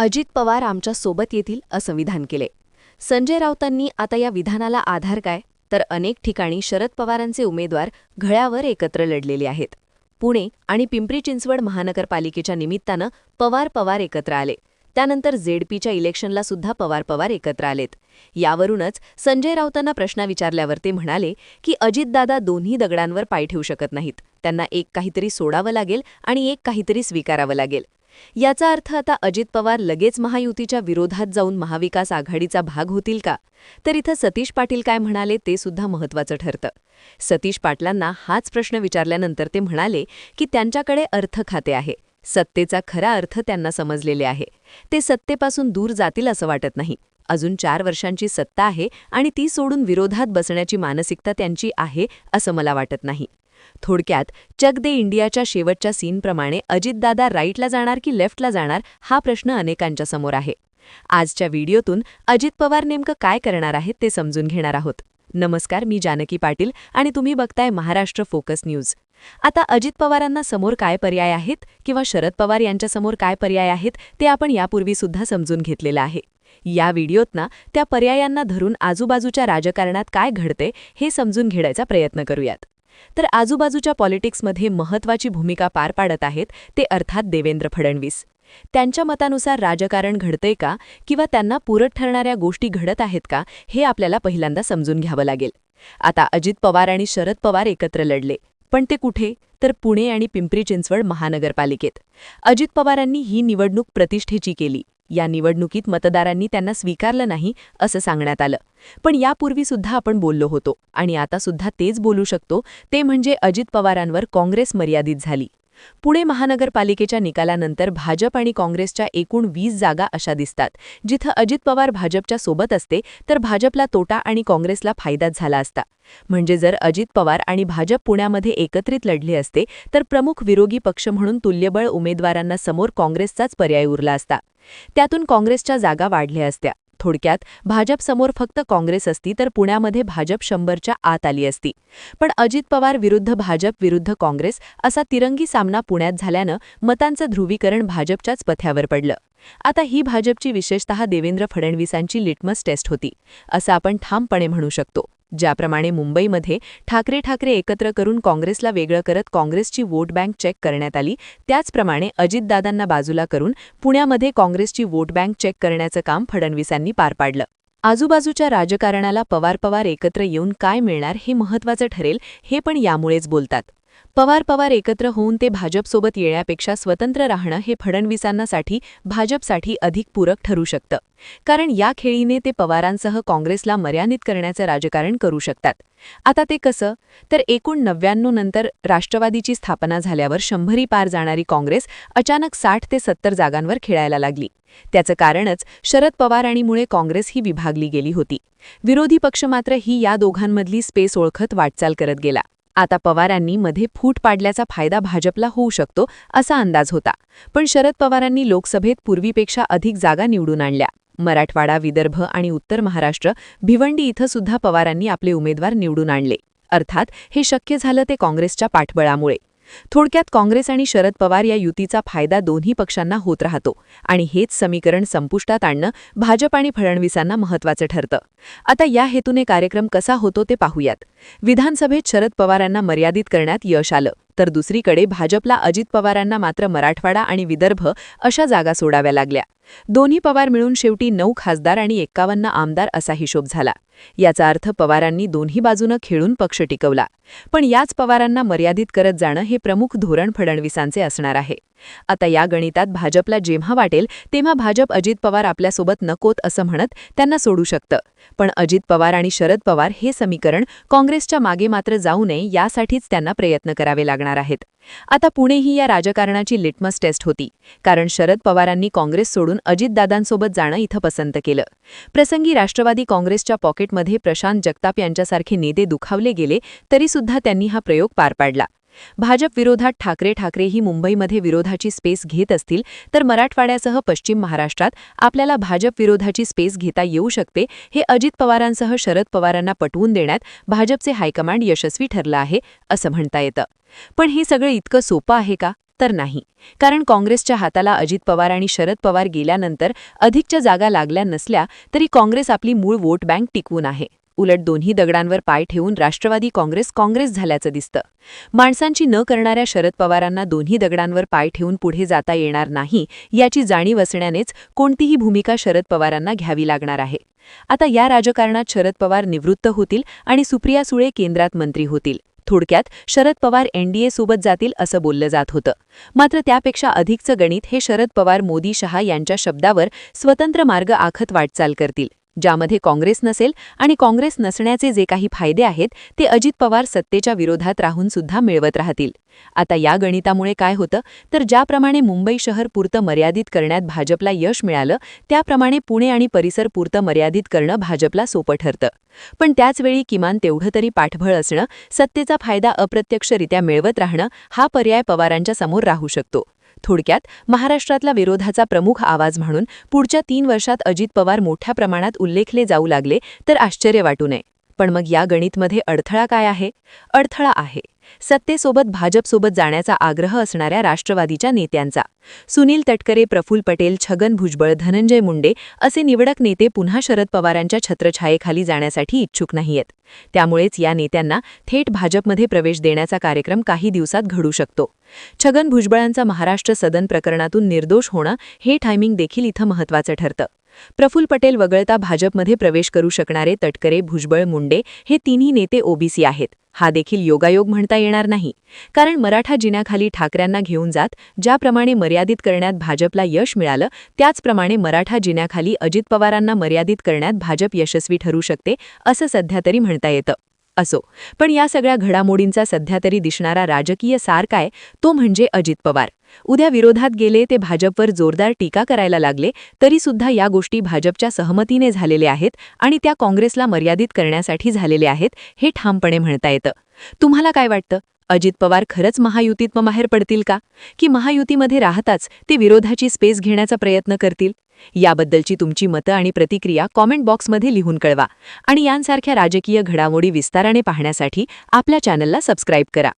अजित पवार आमच्या सोबत येतील असं विधान केले. संजय राऊतांनी आता या विधानाला आधार काय, तर अनेक ठिकाणी शरद पवारांचे उमेदवार घळ्यावर एकत्र लढलेले आहेत. पुणे आणि पिंपरी चिंचवड महानगरपालिकेच्या निमित्तानं पवार एकत्र आले. त्यानंतर जेडपीच्या इलेक्शनला सुद्धा पवार एकत्र आलेत. यावरूनच संजय राऊतांना प्रश्न विचारल्यावर ते म्हणाले की अजितदादा दोन्ही दगडांवर पाय ठेवू शकत नाहीत. त्यांना एक काहीतरी सोडावं लागेल आणि एक काहीतरी स्वीकारावं लागेल. याचा अर्थ आता अजित पवार लगेच महायुतीच्या विरोधात जाऊन महाविकास आघाडीचा भाग होतील का? तर इथं सतीश पाटील काय म्हणाले ते सुद्धा महत्त्वाचं ठरतं. सतीश पाटलांना हाच प्रश्न विचारल्यानंतर ते म्हणाले की त्यांच्याकडे अर्थ खाते आहे. सत्तेचा खरा अर्थ त्यांना समजलेले आहे. ते सत्तेपासून दूर जातील असं वाटत नाही. अजून 4 वर्षांची सत्ता आहे आणि ती सोडून विरोधात बसण्याची मानसिकता त्यांची आहे असं मला वाटत नाही. थोडक्यात चक दे इंडियाच्या शेवटच्या सीनप्रमाणे अजितदादा राईटला जाणार की लेफ्टला जाणार हा प्रश्न अनेकांच्या समोर आहे. आजच्या व्हिडिओतून अजित पवार नेमकं काय करणार आहेत ते समजून घेणार आहोत. नमस्कार, मी जानकी पाटील आणि तुम्ही बघताय महाराष्ट्र फोकस न्यूज. आता अजित पवारांना समोर काय पर्याय आहेत किंवा शरद पवार यांच्यासमोर काय पर्याय आहेत ते आपण यापूर्वी सुद्धा समजून घेतलेलं आहे. या व्हिडिओतना त्या पर्यायांना धरून आजूबाजूच्या राजकारणात काय घडते हे समजून घेण्याचा प्रयत्न करूयात. तर आजूबाजूच्या पॉलिटिक्समध्ये महत्त्वाची भूमिका पार पाडत आहेत ते अर्थात देवेंद्र फडणवीस. त्यांच्या मतानुसार राजकारण घडतंय का किंवा त्यांना पूरक ठरणाऱ्या गोष्टी घडत आहेत का हे आपल्याला पहिल्यांदा समजून घ्यावं लागेल. आता अजित पवार आणि शरद पवार एकत्र लढले, पण ते कुठे? तर पुणे आणि पिंपरी चिंचवड महानगरपालिकेत. अजित पवारांनी ही निवडणूक प्रतिष्ठेची केली. या निवडणुकीत मतदारांनी त्यांना स्वीकारलं नाही असं सांगण्यात आलं. पण यापूर्वी सुद्धा आपण बोललो होतो आणि आता सुद्धा तेच बोलू शकतो, ते म्हणजे अजित पवारांवर काँग्रेस मर्यादित झाली. पुणे महानगरपालिकेच्या निकालानंतर भाजप आणि काँग्रेसच्या एकूण 20 जागा अशा दिसतात जिथं अजित पवार भाजपच्या सोबत असते तर भाजपला तोटा आणि काँग्रेसला फायदाच झाला असता. म्हणजे जर अजित पवार आणि भाजप पुण्यामध्ये एकत्रित लढले असते तर प्रमुख विरोधी पक्ष म्हणून तुल्यबळ उमेदवारांना समोर काँग्रेसचाच पर्याय उरला असता. त्यातून काँग्रेसच्या जागा वाढल्या असत्या. थोडक्यात भाजपसमोर फक्त काँग्रेस असती तर पुण्यामध्ये भाजप 100च्या आत आली असती. पण अजित पवार विरुद्ध भाजप विरुद्ध काँग्रेस असा तिरंगी सामना पुण्यात झाल्यानं मतांचं ध्रुवीकरण भाजपच्याच पथ्यावर पडलं. आता ही भाजपची विशेषतः देवेंद्र फडणवीसांची लिटमस टेस्ट होती असं आपण ठामपणे म्हणू शकतो. ज्याप्रमाणे मुंबईमध्ये ठाकरे एकत्र करून काँग्रेसला वेगळं करत काँग्रेसची वोट बँक चेक करण्यात आली, त्याचप्रमाणे अजितदादांना बाजूला करून पुण्यामध्ये काँग्रेसची वोट बँक चेक करण्याचं काम फडणवीसांनी पार पाडलं. आजूबाजूच्या राजकारणाला पवार एकत्र येऊन काय मिळणार हे महत्त्वाचं ठरेल हे पण यामुळेच बोलतात. पवार एकत्र होऊन ते भाजपसोबत येण्यापेक्षा स्वतंत्र राहणं हे फडणवीसांसाठी भाजपसाठी अधिक पूरक ठरू शकतं. कारण या खेळीने ते पवारांसह काँग्रेसला मर्यादित करण्याचं राजकारण करू शकतात. आता ते कसं? तर 1999 नंतर राष्ट्रवादीची स्थापना झाल्यावर 100 पार जाणारी काँग्रेस अचानक 60 ते 70 जागांवर खेळायला लागली. त्याचं कारणच शरद पवार आणि मुळे काँग्रेस ही विभागली गेली होती. विरोधी पक्ष मात्र ही या दोघांमधली स्पेस ओळखत वाटचाल करत गेला. आता पवारांनी मध्ये फूट पाडल्याचा फायदा भाजपला होऊ शकतो असा अंदाज होता. पण शरद पवारांनी लोकसभेत पूर्वीपेक्षा अधिक जागा निवडून आणल्या. मराठवाडा, विदर्भ आणि उत्तर महाराष्ट्र, भिवंडी इथं सुद्धा पवारांनी आपले उमेदवार निवडून आणले. अर्थात हे शक्य झालं ते काँग्रेसच्या पाठबळामुळे. थोडक्यात काँग्रेस आणि शरद पवार या युतीचा फायदा दोन्ही पक्षांना होत राहतो आणि हेच समीकरण संपुष्टात आणणं भाजप आणि फडणवीसांना महत्त्वाचं ठरतं. आता या हेतूने कार्यक्रम कसा होतो ते पाहूयात. विधानसभेत शरद पवारांना मर्यादित करण्यात यश आलं, तर दुसरीकडे भाजपला अजित पवारांना मात्र मराठवाडा आणि विदर्भ अशा जागा सोडाव्या लागल्या. दोन्ही पवार मिळून शेवटी 9 खासदार आणि 51 आमदार असा हिशोब झाला. याचा अर्थ पवारांनी दोन्ही बाजूनं खेळून पक्ष टिकवला. पण याच पवारांना मर्यादित करत जाणं हे प्रमुख धोरण फडणवीसांचे असणार आहे. आता या गणितात भाजपला जेव्हा वाटेल तेव्हा भाजप अजित पवार आपल्यासोबत नकोत असं म्हणत त्यांना सोडू शकतं. पण अजित पवार आणि शरद पवार हे समीकरण काँग्रेसच्या मागे मात्र जाऊ नये यासाठीच त्यांना प्रयत्न करावे लागणार आहेत. आता पुणे ही या राजकारणाची लिटमस टेस्ट होती, कारण शरद पवारांनी काँग्रेस सोडून अजितदादांसोबत जाणं इथं पसंत केलं. प्रसंगी राष्ट्रवादी काँग्रेसच्या पॉकेटमध्ये प्रशांत जगताप यांच्यासारखे नेते दुखावले गेले तरीसुद्धा त्यांनी हा प्रयोग पार पाडला. भाजप विरोधात ठाकरे ही मुंबईमध्ये विरोधाची स्पेस घेत असतील तर मराठवाड्यासह पश्चिम महाराष्ट्रात आपल्याला भाजप विरोधाची स्पेस घेता येऊ शकते हे अजित पवारांसह शरद पवारांना पटवून देण्यात भाजपचे हायकमांड यशस्वी ठरलं आहे असं म्हणता येतं. पण हे सगळं इतकं सोपं आहे का? तर नाही. कारण काँग्रेसच्या हाताला अजित पवार आणि शरद पवार गेल्यानंतर अधिकच्या जागा लागल्या नसल्या तरी काँग्रेस आपली मूळ वोट बँक टिकवून आहे. उलट दोन्ही दगडांवर पाय ठेवून राष्ट्रवादी काँग्रेस झाल्याचं दिसतं. माणसांची न करणाऱ्या शरद पवारांना दोन्ही दगडांवर पाय ठेवून पुढे जाता येणार नाही याची जाणीव असण्यानेच कोणतीही भूमिका शरद पवारांना घ्यावी लागणार आहे. आता या राजकारणात शरद पवार निवृत्त होतील आणि सुप्रिया सुळे केंद्रात मंत्री होतील. थोडक्यात शरद पवार एनडीए सोबत जातील असं बोललं जात होतं. मात्र त्यापेक्षा अधिकचं गणित हे शरद पवार मोदी शहा यांच्या शब्दावर स्वतंत्र मार्ग आखत वाटचाल करतील, ज्यामध्ये काँग्रेस नसेल आणि काँग्रेस नसण्याचे जे काही फायदे आहेत ते अजित पवार सत्तेच्या विरोधात राहून सुद्धा मिळवत राहतील. आता या गणितामुळे काय होतं तर ज्याप्रमाणे मुंबई शहर पुरतं मर्यादित करण्यात भाजपला यश मिळालं त्याप्रमाणे पुणे आणि परिसर पुरतं मर्यादित करणं भाजपला सोपं ठरतं. पण त्याचवेळी किमान तेवढं तरी पाठबळ असणं, सत्तेचा फायदा अप्रत्यक्षरित्या मिळवत राहणं हा पर्याय पवारांच्या समोर राहू शकतो. थोडक्यात महाराष्ट्रातला विरोधाचा प्रमुख आवाज म्हणून पुढच्या 3 वर्षात अजित पवार मोठ्या प्रमाणात उल्लेखले जाऊ लागले तर आश्चर्य वाटू नये. पण मग या गणितमध्ये अडथळा काय आहे? अडथळा आहे सत्तेसोबत भाजपसोबत जाण्याचा आग्रह असणाऱ्या राष्ट्रवादीच्या नेत्यांचा. सुनील तटकरे, प्रफुल्ल पटेल, छगन भुजबळ, धनंजय मुंडे असे निवडक नेते पुन्हा शरद पवारांच्या छत्रछायेखाली जाण्यासाठी इच्छुक नाहीयेत. त्यामुळेच या नेत्यांना थेट भाजपमध्ये प्रवेश देण्याचा कार्यक्रम काही दिवसात घडू शकतो. छगन भुजबळांचा महाराष्ट्र सदन प्रकरणातून निर्दोष होणं हे टायमिंग देखील इथं महत्त्वाचं ठरतं. प्रफुल्ल पटेल वगळता भाजपमध्ये प्रवेश करू शकणारे तटकरे, भुजबळ, मुंडे हे तिन्ही नेते ओबीसी आहेत. हा देखील योगायोग म्हणता येणार नाही. कारण मराठा जिन्याखाली ठाकऱ्यांना घेऊन जात ज्याप्रमाणे मर्यादित करण्यात भाजपला यश मिळालं त्याचप्रमाणे मराठा जिन्याखाली अजित पवारांना मर्यादित करण्यात भाजप यशस्वी ठरू शकते असं सध्या तरी म्हणता येतं. असो, पण या सगळ्या घडामोडींचा सध्या तरी दिसणारा राजकीय सार काय तो म्हणजे अजित पवार. उद्या विरोधात गेले ते भाजपवर जोरदार टीका करायला लागले तरी सुद्धा या गोष्टी भाजपच्या सहमतीने झालेल्या आहेत आणि त्या काँग्रेसला मर्यादित करण्यासाठी झालेल्या आहेत हे ठामपणे म्हणता येतं. तुम्हाला काय वाटतं? अजित पवार खरंच महायुतीत बाहेर पडतील का? की महायुतीमध्ये राहताच ते विरोधाची स्पेस घेण्याचा प्रयत्न करतील? याबद्दलची तुमची मतं आणि प्रतिक्रिया कॉमेंट बॉक्समध्ये लिहून कळवा आणि यांसारख्या राजकीय घडामोडी विस्ताराने पाहण्यासाठी आपल्या चॅनलला सबस्क्राईब करा.